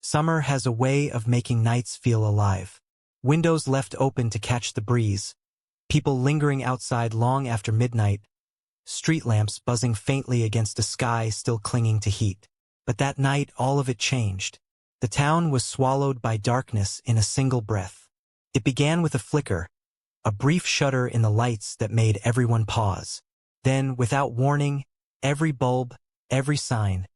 Summer has a way of making nights feel alive. Windows left open to catch the breeze, people lingering outside long after midnight, street lamps buzzing faintly against a sky still clinging to heat. But that night all of it changed. The town was swallowed by darkness in a single breath. It began with a flicker, a brief shudder in the lights that made everyone pause. Then, without warning, every bulb, every sign,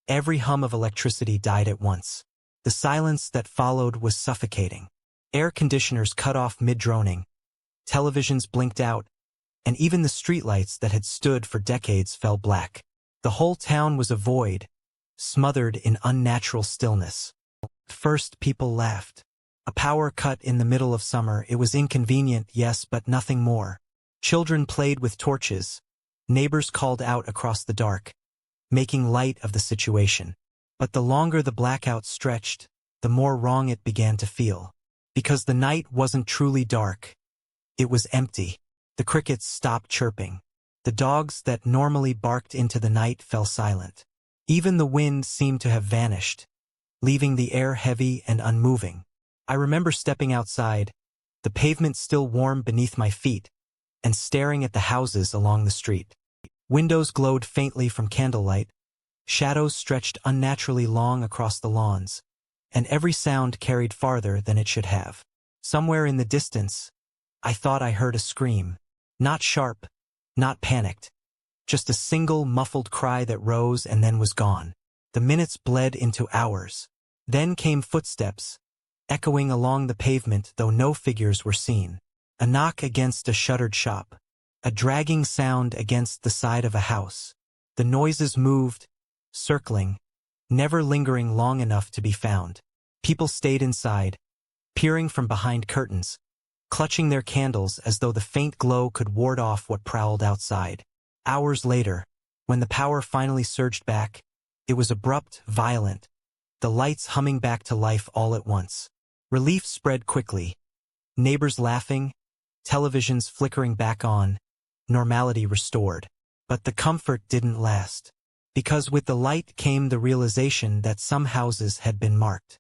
every hum of electricity died at once. The silence that followed was suffocating. Air conditioners cut off mid-droning, televisions blinked out, and even the streetlights that had stood for decades fell black. The whole town was a void, smothered in unnatural stillness. First, people laughed. A power cut in the middle of summer, it was inconvenient, yes, but nothing more. Children played with torches. Neighbors called out across the dark, making light of the situation. But the longer the blackout stretched, the more wrong it began to feel. Because the night wasn't truly dark. It was empty. The crickets stopped chirping. The dogs that normally barked into the night fell silent. Even the wind seemed to have vanished, leaving the air heavy and unmoving. I remember stepping outside, the pavement still warm beneath my feet, and staring at the houses along the street. Windows glowed faintly from candlelight, shadows stretched unnaturally long across the lawns, and every sound carried farther than it should have. Somewhere in the distance, I thought I heard a scream. Not sharp, not panicked. Just a single muffled cry that rose and then was gone. The minutes bled into hours. Then came footsteps, echoing along the pavement though no figures were seen. A knock against a shuttered shop. A dragging sound against the side of a house. The noises moved, circling, never lingering long enough to be found. People stayed inside, peering from behind curtains, clutching their candles as though the faint glow could ward off what prowled outside. Hours later, when the power finally surged back, it was abrupt, violent, the lights humming back to life all at once. Relief spread quickly. Neighbors laughing, televisions flickering back on, normality restored. But the comfort didn't last. Because with the light came the realization that some houses had been marked.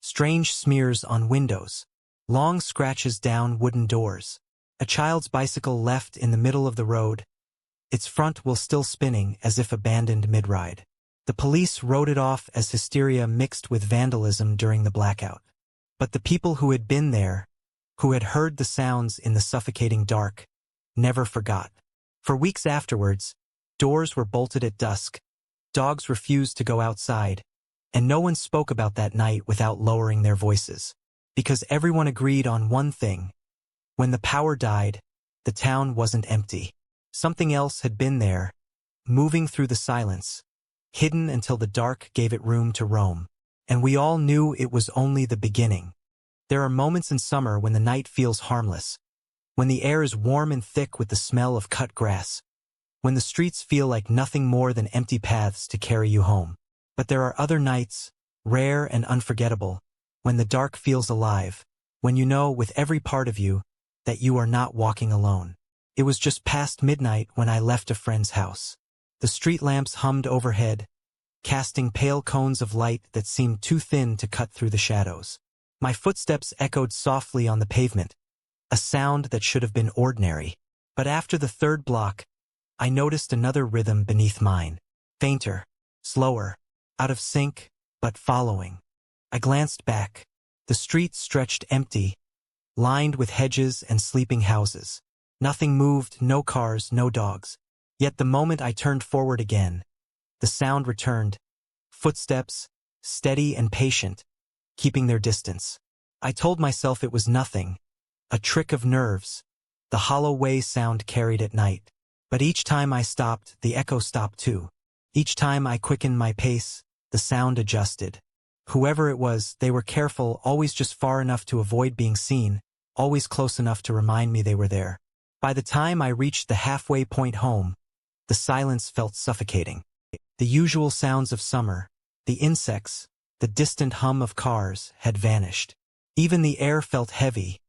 Strange smears on windows, long scratches down wooden doors. A child's bicycle left in the middle of the road, its front wheel still spinning as if abandoned mid-ride. The police wrote it off as hysteria mixed with vandalism during the blackout. But the people who had been there, who had heard the sounds in the suffocating dark, never forgot. For weeks afterwards, doors were bolted at dusk, dogs refused to go outside, and no one spoke about that night without lowering their voices. Because everyone agreed on one thing. When the power died, the town wasn't empty. Something else had been there, moving through the silence, hidden until the dark gave it room to roam. And we all knew it was only the beginning. There are moments in summer when the night feels harmless, when the air is warm and thick with the smell of cut grass, when the streets feel like nothing more than empty paths to carry you home. But there are other nights, rare and unforgettable, when the dark feels alive, when you know with every part of you that you are not walking alone. It was just past midnight when I left a friend's house. The street lamps hummed overhead, casting pale cones of light that seemed too thin to cut through the shadows. My footsteps echoed softly on the pavement, a sound that should have been ordinary. But after the third block, I noticed another rhythm beneath mine. Fainter, slower, out of sync, but following. I glanced back. The street stretched empty, lined with hedges and sleeping houses. Nothing moved, no cars, no dogs. Yet the moment I turned forward again, the sound returned. Footsteps, steady and patient, keeping their distance. I told myself it was nothing, a trick of nerves, the hollow way sound carried at night. But each time I stopped, the echo stopped too. Each time I quickened my pace, the sound adjusted. Whoever it was, they were careful, always just far enough to avoid being seen, always close enough to remind me they were there. By the time I reached the halfway point home, the silence felt suffocating. The usual sounds of summer, the insects, the distant hum of cars, had vanished. Even the air felt heavy,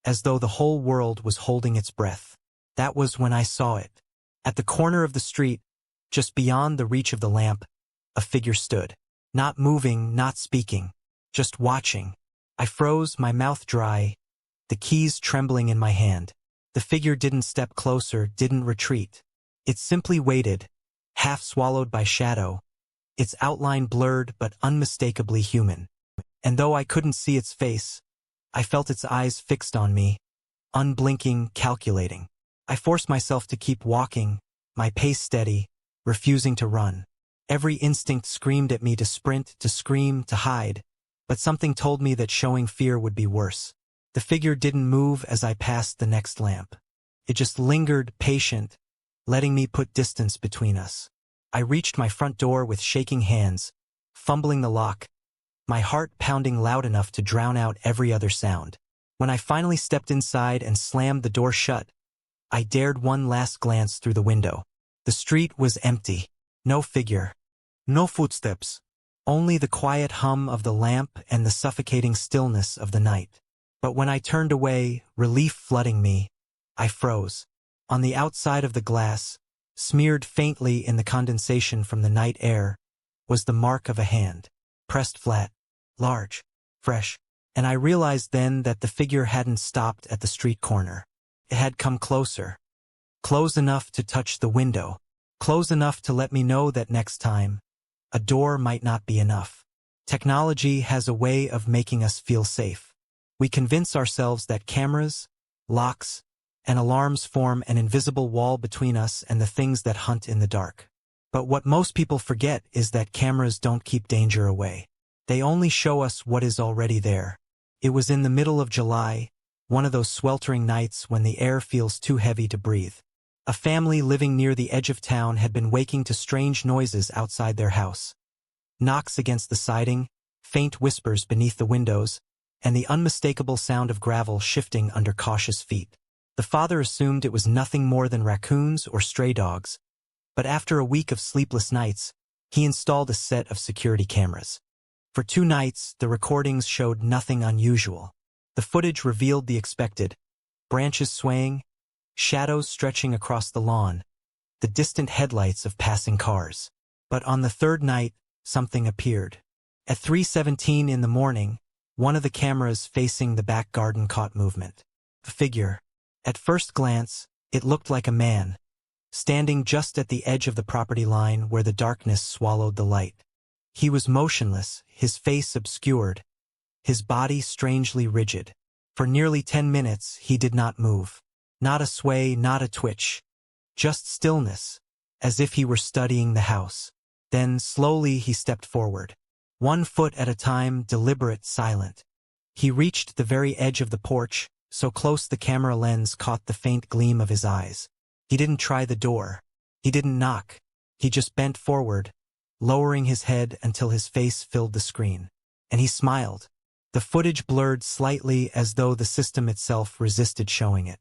as though the whole world was holding its breath. That was when I saw it. At the corner of the street, just beyond the reach of the lamp, a figure stood. Not moving, not speaking, just watching. I froze, my mouth dry, the keys trembling in my hand. The figure didn't step closer, didn't retreat. It simply waited, half swallowed by shadow, its outline blurred but unmistakably human. And though I couldn't see its face, I felt its eyes fixed on me, unblinking, calculating. I forced myself to keep walking, my pace steady, refusing to run. Every instinct screamed at me to sprint, to scream, to hide, but something told me that showing fear would be worse. The figure didn't move as I passed the next lamp. It just lingered, patient, letting me put distance between us. I reached my front door with shaking hands, fumbling the lock, my heart pounding loud enough to drown out every other sound. When I finally stepped inside and slammed the door shut, I dared one last glance through the window. The street was empty. No figure. No footsteps. Only the quiet hum of the lamp and the suffocating stillness of the night. But when I turned away, relief flooding me, I froze. On the outside of the glass, smeared faintly in the condensation from the night air, was the mark of a hand. Pressed flat, large, fresh. And I realized then that the figure hadn't stopped at the street corner. It had come closer. Close enough to touch the window. Close enough to let me know that next time, a door might not be enough. Technology has a way of making us feel safe. We convince ourselves that cameras, locks, and alarms form an invisible wall between us and the things that hunt in the dark. But what most people forget is that cameras don't keep danger away. They only show us what is already there. It was in the middle of July, one of those sweltering nights when the air feels too heavy to breathe. A family living near the edge of town had been waking to strange noises outside their house. Knocks against the siding, faint whispers beneath the windows, and the unmistakable sound of gravel shifting under cautious feet. The father assumed it was nothing more than raccoons or stray dogs, but after a week of sleepless nights, he installed a set of security cameras. For 2 nights, the recordings showed nothing unusual. The footage revealed the expected: branches swaying, shadows stretching across the lawn, the distant headlights of passing cars. But on the 3rd night, something appeared. At 3:17 in the morning, one of the cameras facing the back garden caught movement. A figure. At first glance, it looked like a man, standing just at the edge of the property line where the darkness swallowed the light. He was motionless, his face obscured, his body strangely rigid. For nearly 10 minutes, he did not move. Not a sway, not a twitch. Just stillness, as if he were studying the house. Then, slowly, he stepped forward. 1 foot at a time, deliberate, silent. He reached the very edge of the porch, so close the camera lens caught the faint gleam of his eyes. He didn't try the door. He didn't knock. He just bent forward, lowering his head until his face filled the screen. And he smiled. The footage blurred slightly as though the system itself resisted showing it.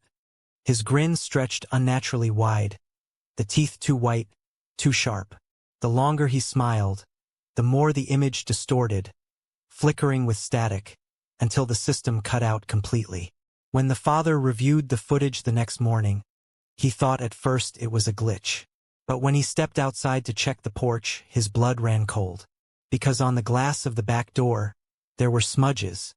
His grin stretched unnaturally wide, the teeth too white, too sharp. The longer he smiled, the more the image distorted, flickering with static, until the system cut out completely. When the father reviewed the footage the next morning, he thought at first it was a glitch. But when he stepped outside to check the porch, his blood ran cold. Because on the glass of the back door, there were smudges,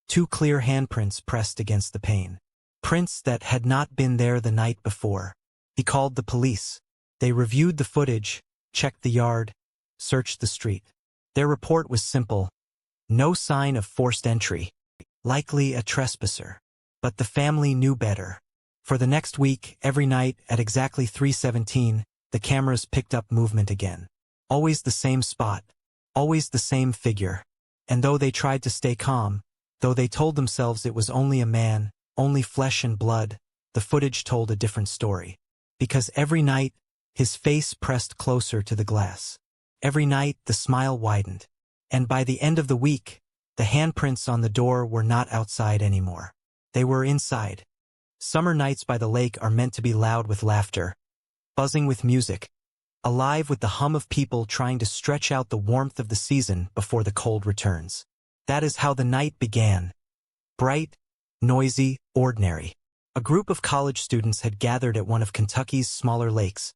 2 clear handprints pressed against the pane. Prints that had not been there the night before. He called the police. They reviewed the footage, checked the yard, searched the street. Their report was simple: no sign of forced entry. Likely a trespasser. But the family knew better. For the next week, every night at exactly 3:17, the cameras picked up movement again. Always the same spot. Always the same figure. And though they tried to stay calm, though they told themselves it was only a man, only flesh and blood, the footage told a different story. Because every night, his face pressed closer to the glass. Every night, the smile widened. And by the end of the week, the handprints on the door were not outside anymore. They were inside. Summer nights by the lake are meant to be loud with laughter, buzzing with music, alive with the hum of people trying to stretch out the warmth of the season before the cold returns. That is how the night began. Bright, noisy, ordinary. A group of college students had gathered at one of Kentucky's smaller lakes,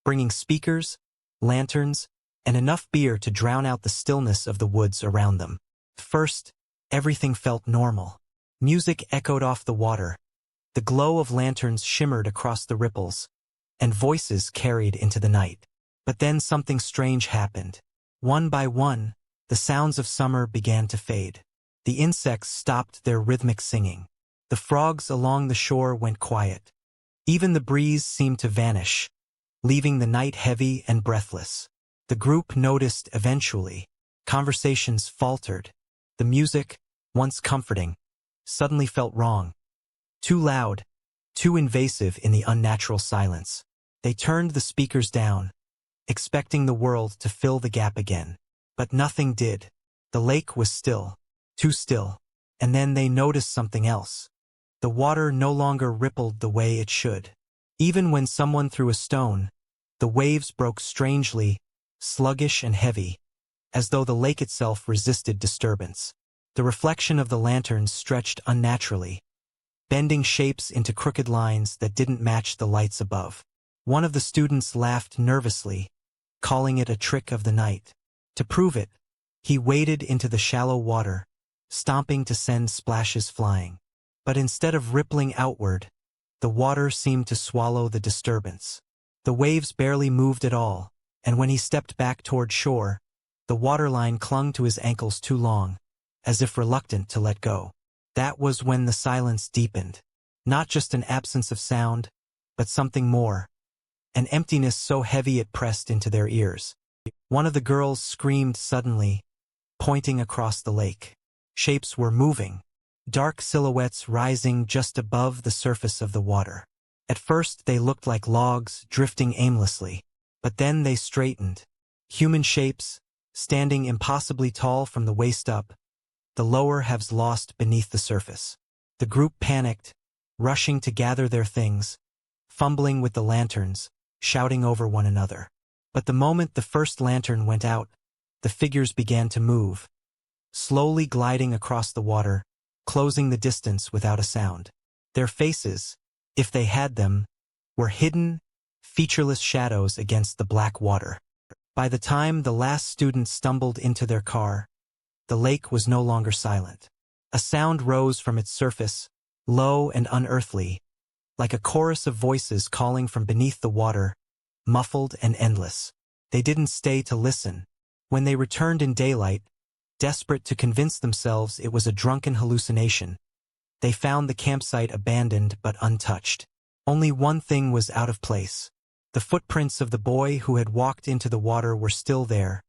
bringing speakers, lanterns, and enough beer to drown out the stillness of the woods around them. First, everything felt normal. Music echoed off the water. The glow of lanterns shimmered across the ripples, and voices carried into the night. But then something strange happened. One by one, the sounds of summer began to fade. The insects stopped their rhythmic singing. The frogs along the shore went quiet. Even the breeze seemed to vanish, leaving the night heavy and breathless. The group noticed eventually. Conversations faltered. The music, once comforting, suddenly felt wrong. Too loud, too invasive in the unnatural silence. They turned the speakers down, expecting the world to fill the gap again. But nothing did. The lake was still, too still. And then they noticed something else. The water no longer rippled the way it should. Even when someone threw a stone, the waves broke strangely, sluggish and heavy, as though the lake itself resisted disturbance. The reflection of the lanterns stretched unnaturally, bending shapes into crooked lines that didn't match the lights above. One of the students laughed nervously, calling it a trick of the night. To prove it, he waded into the shallow water, stomping to send splashes flying. But instead of rippling outward, the water seemed to swallow the disturbance. The waves barely moved at all, and when he stepped back toward shore, the waterline clung to his ankles too long, as if reluctant to let go. That was when the silence deepened. Not just an absence of sound, but something more. An emptiness so heavy it pressed into their ears. One of the girls screamed suddenly, pointing across the lake. Shapes were moving, dark silhouettes rising just above the surface of the water. At first they looked like logs drifting aimlessly, but then they straightened. Human shapes, standing impossibly tall from the waist up, the lower halves lost beneath the surface. The group panicked, rushing to gather their things, fumbling with the lanterns, shouting over one another. But the moment the first lantern went out, the figures began to move, slowly gliding across the water, closing the distance without a sound. Their faces, if they had them, were hidden, featureless shadows against the black water. By the time the last student stumbled into their car, the lake was no longer silent. A sound rose from its surface, low and unearthly, like a chorus of voices calling from beneath the water, muffled and endless. They didn't stay to listen. When they returned in daylight, desperate to convince themselves it was a drunken hallucination, they found the campsite abandoned but untouched. Only one thing was out of place. The footprints of the boy who had walked into the water were still there,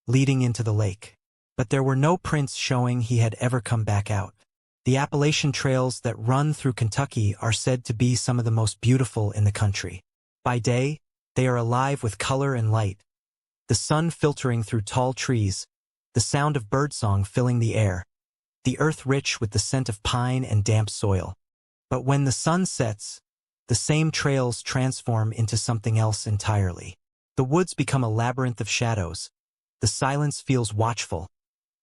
leading into the lake. But there were no prints showing he had ever come back out. The Appalachian trails that run through Kentucky are said to be some of the most beautiful in the country. By day, they are alive with color and light, the sun filtering through tall trees, the sound of birdsong filling the air, the earth rich with the scent of pine and damp soil. But when the sun sets, the same trails transform into something else entirely. The woods become a labyrinth of shadows, the silence feels watchful,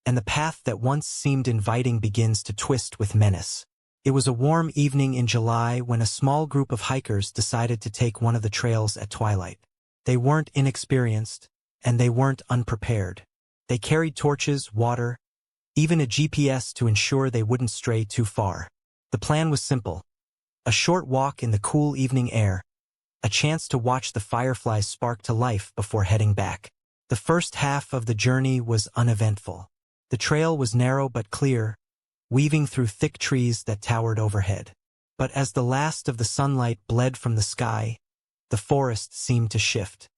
and the path that once seemed inviting begins to twist with menace. It was a warm evening in July when a small group of hikers decided to take one of the trails at twilight. They weren't inexperienced, and they weren't unprepared. They carried torches, water, even a GPS to ensure they wouldn't stray too far. The plan was simple: a short walk in the cool evening air, a chance to watch the fireflies spark to life before heading back. The first half of the journey was uneventful. The trail was narrow but clear, weaving through thick trees that towered overhead. But as the last of the sunlight bled from the sky, the forest seemed to shift.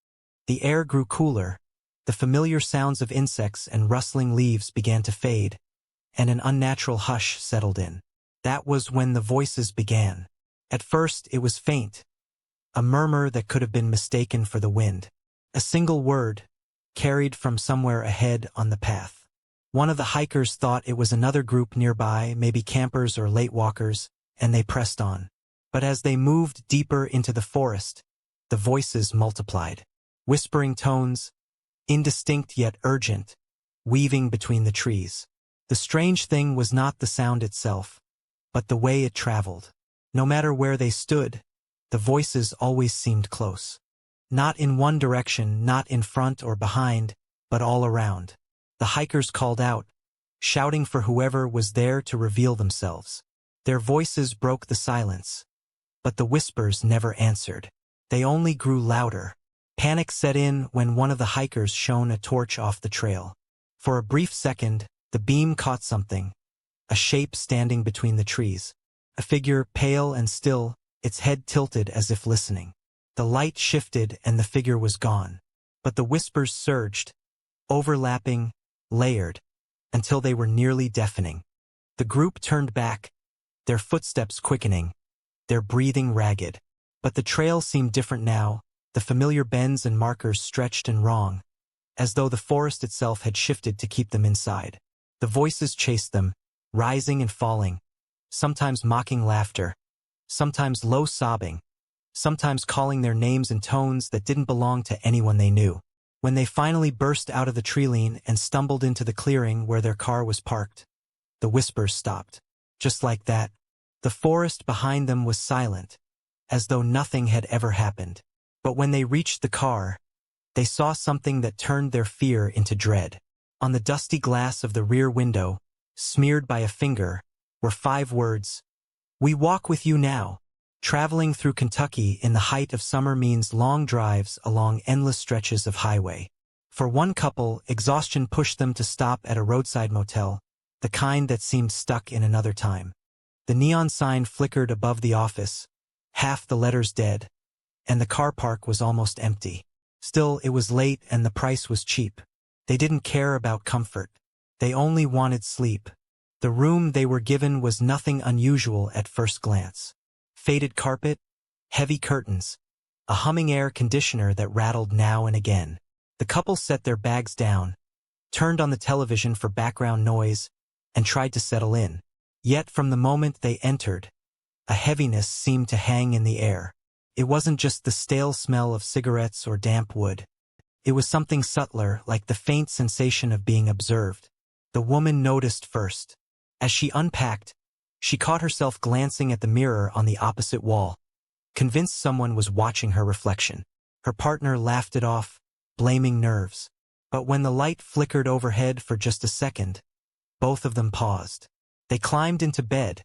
The air grew cooler, the familiar sounds of insects and rustling leaves began to fade, and an unnatural hush settled in. That was when the voices began. At first it was faint, a murmur that could have been mistaken for the wind. A single word, carried from somewhere ahead on the path. One of the hikers thought it was another group nearby, maybe campers or late walkers, and they pressed on. But as they moved deeper into the forest, the voices multiplied. Whispering tones, indistinct yet urgent, weaving between the trees. The strange thing was not the sound itself, but the way it traveled. No matter where they stood, the voices always seemed close. Not in one direction, not in front or behind, but all around. The hikers called out, shouting for whoever was there to reveal themselves. Their voices broke the silence, but the whispers never answered. They only grew louder. Panic set in when one of the hikers shone a torch off the trail. For a brief second, the beam caught something, a shape standing between the trees. A figure, pale and still, its head tilted as if listening. The light shifted and the figure was gone. But the whispers surged, overlapping, layered, until they were nearly deafening. The group turned back, their footsteps quickening, their breathing ragged. But the trail seemed different now, the familiar bends and markers stretched and wrong, as though the forest itself had shifted to keep them inside. The voices chased them, rising and falling, sometimes mocking laughter, sometimes low sobbing, sometimes calling their names in tones that didn't belong to anyone they knew. When they finally burst out of the tree-line and stumbled into the clearing where their car was parked, the whispers stopped. Just like that, the forest behind them was silent, as though nothing had ever happened. But when they reached the car, they saw something that turned their fear into dread. On the dusty glass of the rear window, smeared by a finger, were 5 words: "We walk with you now." Traveling through Kentucky in the height of summer means long drives along endless stretches of highway. For one couple, exhaustion pushed them to stop at a roadside motel, the kind that seemed stuck in another time. The neon sign flickered above the office, half the letters dead, and the car park was almost empty. Still, it was late and the price was cheap. They didn't care about comfort. They only wanted sleep. The room they were given was nothing unusual at first glance. Faded carpet, heavy curtains, a humming air conditioner that rattled now and again. The couple set their bags down, turned on the television for background noise, and tried to settle in. Yet from the moment they entered, a heaviness seemed to hang in the air. It wasn't just the stale smell of cigarettes or damp wood. It was something subtler, like the faint sensation of being observed. The woman noticed first. As she unpacked, she caught herself glancing at the mirror on the opposite wall, convinced someone was watching her reflection. Her partner laughed it off, blaming nerves. But when the light flickered overhead for just a second, both of them paused. They climbed into bed,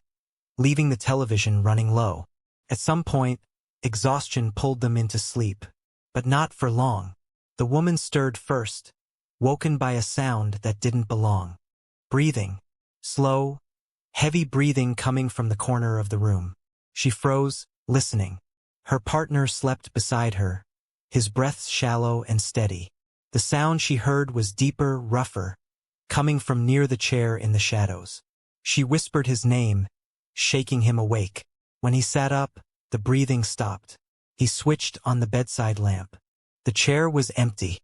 leaving the television running low. At some point, exhaustion pulled them into sleep, but not for long. The woman stirred first, woken by a sound that didn't belong. Breathing. Slow, heavy breathing coming from the corner of the room. She froze, listening. Her partner slept beside her, his breath shallow and steady. The sound she heard was deeper, rougher, coming from near the chair in the shadows. She whispered his name, shaking him awake. When he sat up, the breathing stopped. He switched on the bedside lamp. The chair was empty.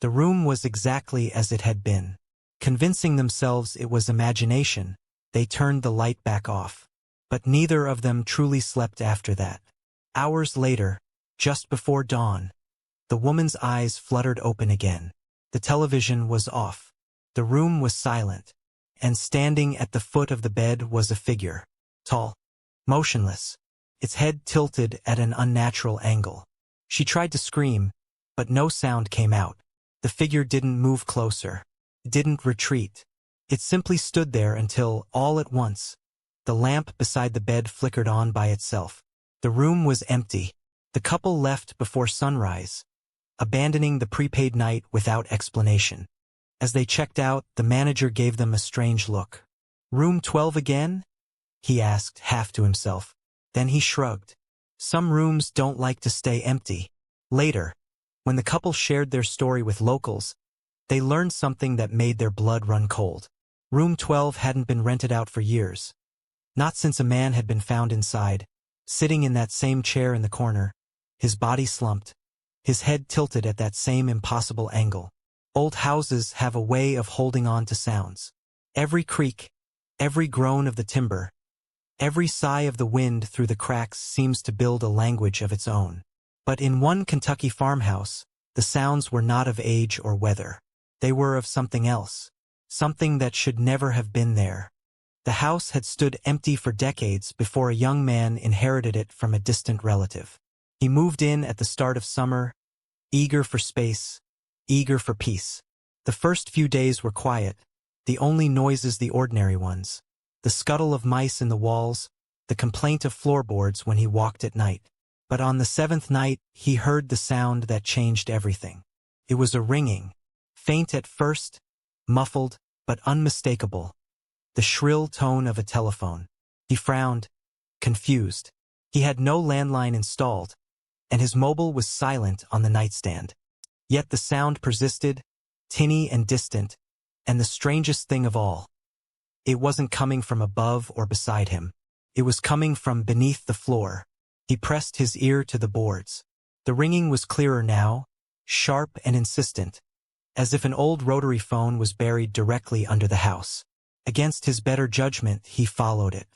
The room was exactly as it had been. Convincing themselves it was imagination, they turned the light back off. But neither of them truly slept after that. Hours later, just before dawn, the woman's eyes fluttered open again. The television was off. The room was silent. And standing at the foot of the bed was a figure. Tall, motionless, its head tilted at an unnatural angle. She tried to scream, but no sound came out. The figure didn't move closer, didn't retreat. It simply stood there until, all at once, the lamp beside the bed flickered on by itself. The room was empty. The couple left before sunrise, abandoning the prepaid night without explanation. As they checked out, the manager gave them a strange look. "Room 12 again?" he asked, half to himself. Then he shrugged. Some rooms don't like to stay empty. Later, when the couple shared their story with locals, they learned something that made their blood run cold. Room 12 hadn't been rented out for years. Not since a man had been found inside, sitting in that same chair in the corner, his body slumped, his head tilted at that same impossible angle. Old houses have a way of holding on to sounds. Every creak, every groan of the timber, every sigh of the wind through the cracks seems to build a language of its own. But in one Kentucky farmhouse, the sounds were not of age or weather. They were of something else, something that should never have been there. The house had stood empty for decades before a young man inherited it from a distant relative. He moved in at the start of summer, eager for space, eager for peace. The first few days were quiet, the only noises the ordinary ones. The scuttle of mice in the walls, the complaint of floorboards when he walked at night. But on the seventh night, he heard the sound that changed everything. It was a ringing, faint at first, muffled, but unmistakable. The shrill tone of a telephone. He frowned, confused. He had no landline installed, and his mobile was silent on the nightstand. Yet the sound persisted, tinny and distant, and the strangest thing of all, it wasn't coming from above or beside him. It was coming from beneath the floor. He pressed his ear to the boards. The ringing was clearer now, sharp and insistent, as if an old rotary phone was buried directly under the house. Against his better judgment, he followed it.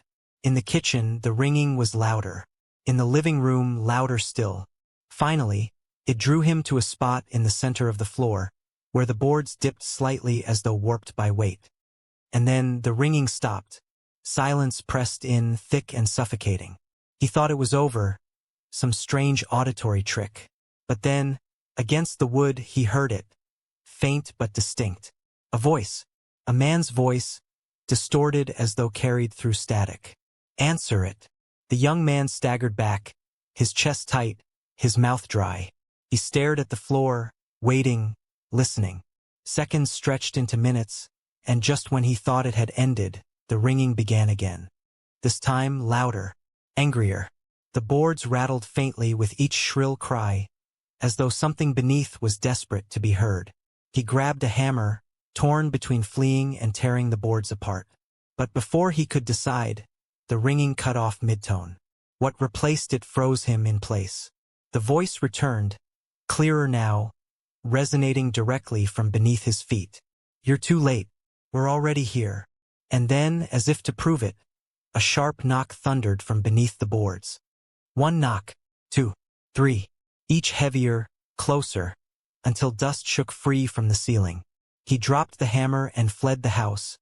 In the kitchen, the ringing was louder. In the living room, louder still. Finally, it drew him to a spot in the center of the floor, where the boards dipped slightly as though warped by weight. And then the ringing stopped. Silence pressed in, thick and suffocating. He thought it was over, some strange auditory trick. But then, against the wood, he heard it, faint but distinct. A voice, a man's voice, distorted as though carried through static. "Answer it." The young man staggered back, his chest tight, his mouth dry. He stared at the floor, waiting, listening. Seconds stretched into minutes, and just when he thought it had ended, the ringing began again. This time louder, angrier. The boards rattled faintly with each shrill cry, as though something beneath was desperate to be heard. He grabbed a hammer, torn between fleeing and tearing the boards apart. But before he could decide, the ringing cut off mid-tone. What replaced it froze him in place. The voice returned, clearer now, resonating directly from beneath his feet. "You're too late. We're already here." And then, as if to prove it, a sharp knock thundered from beneath the boards. One knock, two, three, each heavier, closer, until dust shook free from the ceiling. He dropped the hammer and fled the house,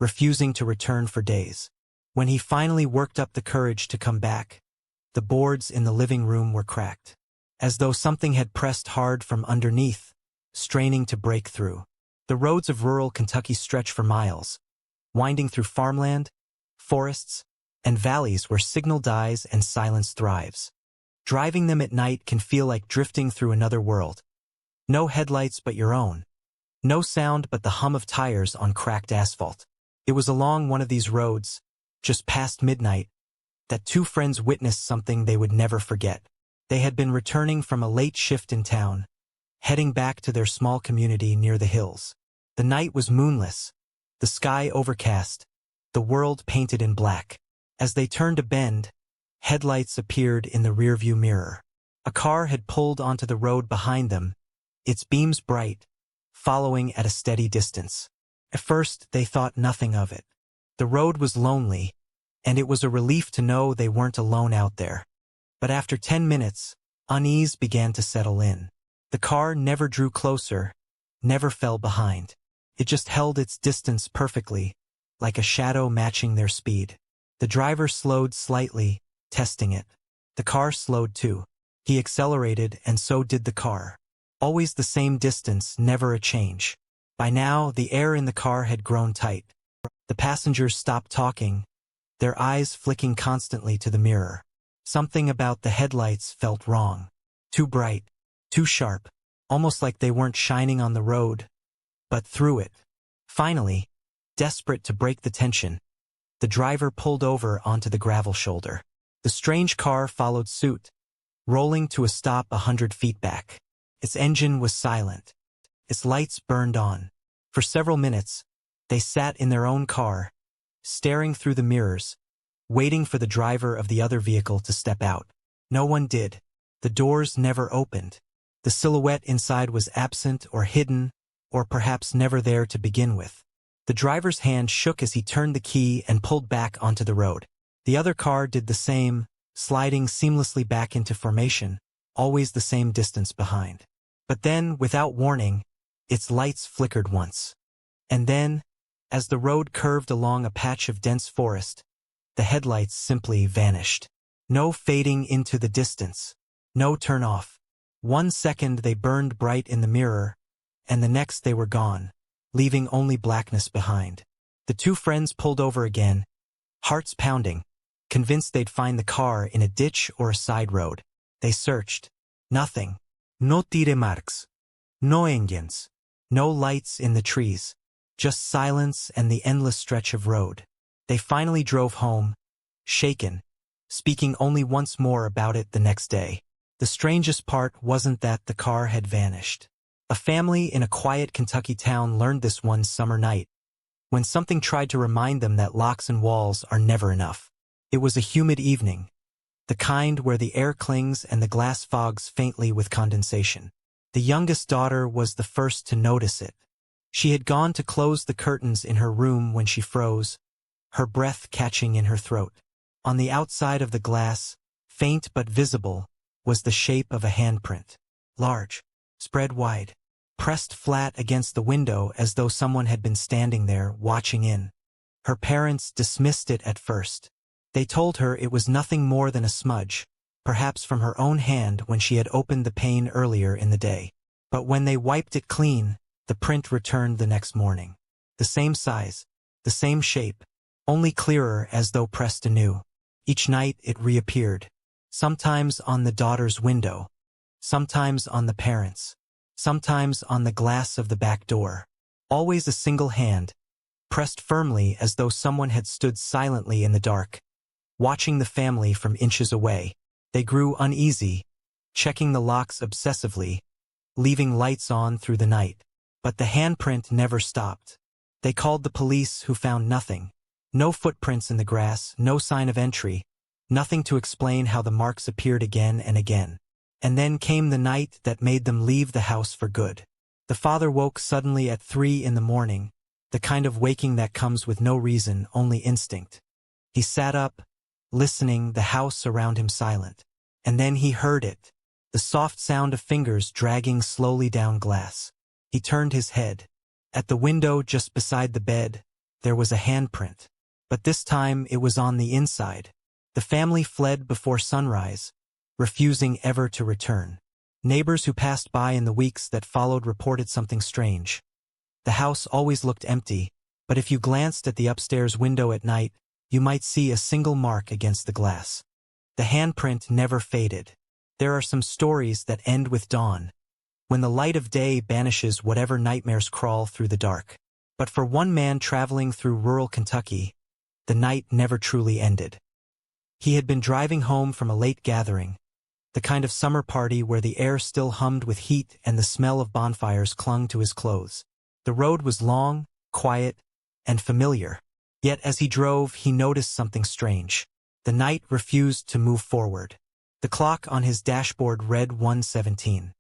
refusing to return for days. When he finally worked up the courage to come back, the boards in the living room were cracked, as though something had pressed hard from underneath, straining to break through. The roads of rural Kentucky stretch for miles, winding through farmland, forests, and valleys where signal dies and silence thrives. Driving them at night can feel like drifting through another world. No headlights but your own. No sound but the hum of tires on cracked asphalt. It was along one of these roads, just past midnight, that two friends witnessed something they would never forget. They had been returning from a late shift in town, heading back to their small community near the hills. The night was moonless, the sky overcast, the world painted in black. As they turned a bend, headlights appeared in the rearview mirror. A car had pulled onto the road behind them, its beams bright, following at a steady distance. At first, they thought nothing of it. The road was lonely, and it was a relief to know they weren't alone out there. But after 10 minutes, unease began to settle in. The car never drew closer, never fell behind. It just held its distance perfectly, like a shadow matching their speed. The driver slowed slightly, testing it. The car slowed too. He accelerated, and so did the car. Always the same distance, never a change. By now, the air in the car had grown tight. The passengers stopped talking, their eyes flicking constantly to the mirror. Something about the headlights felt wrong. Too bright, too sharp, almost like they weren't shining on the road, but through it. Finally, desperate to break the tension, the driver pulled over onto the gravel shoulder. The strange car followed suit, rolling to a stop 100 feet back. Its engine was silent. Its lights burned on. For several minutes, they sat in their own car, staring through the mirrors, waiting for the driver of the other vehicle to step out. No one did. The doors never opened. The silhouette inside was absent or hidden, or perhaps never there to begin with. The driver's hand shook as he turned the key and pulled back onto the road. The other car did the same, sliding seamlessly back into formation, always the same distance behind. But then, without warning, its lights flickered once. And then, as the road curved along a patch of dense forest, the headlights simply vanished. No fading into the distance. No turn-off. 1 second they burned bright in the mirror, and the next they were gone. leaving only blackness behind. The two friends pulled over again, hearts pounding, convinced they'd find the car in a ditch or a side road. They searched. Nothing. No tire marks. No engines. No lights in the trees. Just silence and the endless stretch of road. They finally drove home, shaken, speaking only once more about it the next day. The strangest part wasn't that the car had vanished. A family in a quiet Kentucky town learned this one summer night, when something tried to remind them that locks and walls are never enough. It was a humid evening, the kind where the air clings and the glass fogs faintly with condensation. The youngest daughter was the first to notice it. She had gone to close the curtains in her room when she froze, her breath catching in her throat. On the outside of the glass, faint but visible, was the shape of a handprint. Large, spread wide, pressed flat against the window as though someone had been standing there watching in. Her parents dismissed it at first. They told her it was nothing more than a smudge, perhaps from her own hand when she had opened the pane earlier in the day. But when they wiped it clean, the print returned the next morning. The same size, the same shape, only clearer as though pressed anew. Each night it reappeared, sometimes on the daughter's window, sometimes on the parents', sometimes on the glass of the back door. Always a single hand, pressed firmly as though someone had stood silently in the dark, watching the family from inches away. They grew uneasy, checking the locks obsessively, leaving lights on through the night. But the handprint never stopped. They called the police, who found nothing. No footprints in the grass, no sign of entry, nothing to explain how the marks appeared again and again. And then came the night that made them leave the house for good. The father woke suddenly at 3 in the morning, the kind of waking that comes with no reason, only instinct. He sat up, listening, the house around him silent. And then he heard it, the soft sound of fingers dragging slowly down glass. He turned his head. At the window just beside the bed, there was a handprint. But this time it was on the inside. The family fled before sunrise, refusing ever to return. Neighbors who passed by in the weeks that followed reported something strange. The house always looked empty, but if you glanced at the upstairs window at night, you might see a single mark against the glass. The handprint never faded. There are some stories that end with dawn, when the light of day banishes whatever nightmares crawl through the dark. But for one man traveling through rural Kentucky, the night never truly ended. He had been driving home from a late gathering, the kind of summer party where the air still hummed with heat and the smell of bonfires clung to his clothes. The road was long, quiet, and familiar. Yet as he drove, he noticed something strange. The night refused to move forward. The clock on his dashboard read 1:17.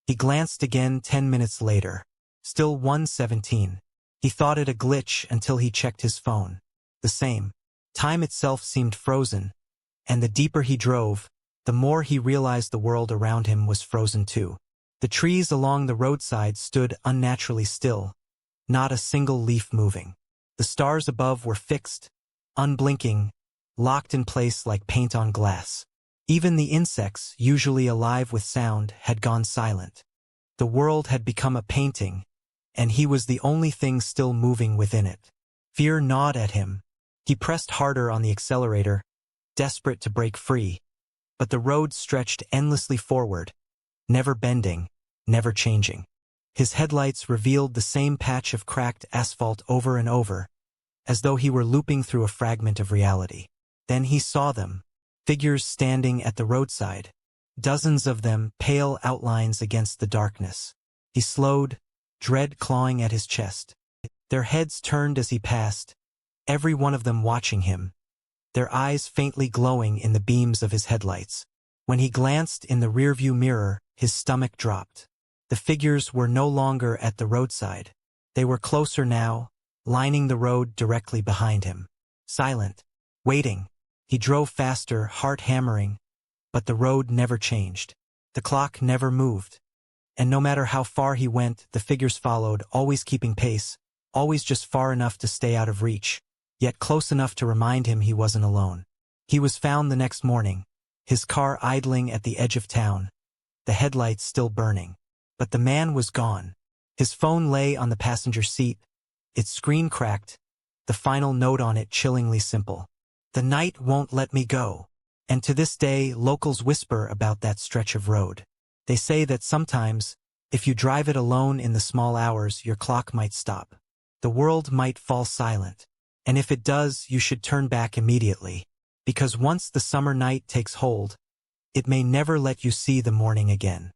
He glanced again 10 minutes later. Still 1:17. He thought it a glitch until he checked his phone. The same. Time itself seemed frozen, and the deeper he drove, the more he realized the world around him was frozen too. The trees along the roadside stood unnaturally still, not a single leaf moving. The stars above were fixed, unblinking, locked in place like paint on glass. Even the insects, usually alive with sound, had gone silent. The world had become a painting, and he was the only thing still moving within it. Fear gnawed at him. He pressed harder on the accelerator, desperate to break free. But the road stretched endlessly forward, never bending, never changing. His headlights revealed the same patch of cracked asphalt over and over, as though he were looping through a fragment of reality. Then he saw them, figures standing at the roadside, dozens of them, pale outlines against the darkness. He slowed, dread clawing at his chest. Their heads turned as he passed, every one of them watching him, their eyes faintly glowing in the beams of his headlights. When he glanced in the rearview mirror, his stomach dropped. The figures were no longer at the roadside. They were closer now, lining the road directly behind him. Silent, waiting. He drove faster, heart hammering, but the road never changed. The clock never moved. And no matter how far he went, the figures followed, always keeping pace, always just far enough to stay out of reach, yet close enough to remind him he wasn't alone. He was found the next morning, his car idling at the edge of town, the headlights still burning. But the man was gone. His phone lay on the passenger seat, its screen cracked, the final note on it chillingly simple. The night won't let me go. And to this day, locals whisper about that stretch of road. They say that sometimes, if you drive it alone in the small hours, your clock might stop. The world might fall silent. And if it does, you should turn back immediately. Because once the summer night takes hold, it may never let you see the morning again.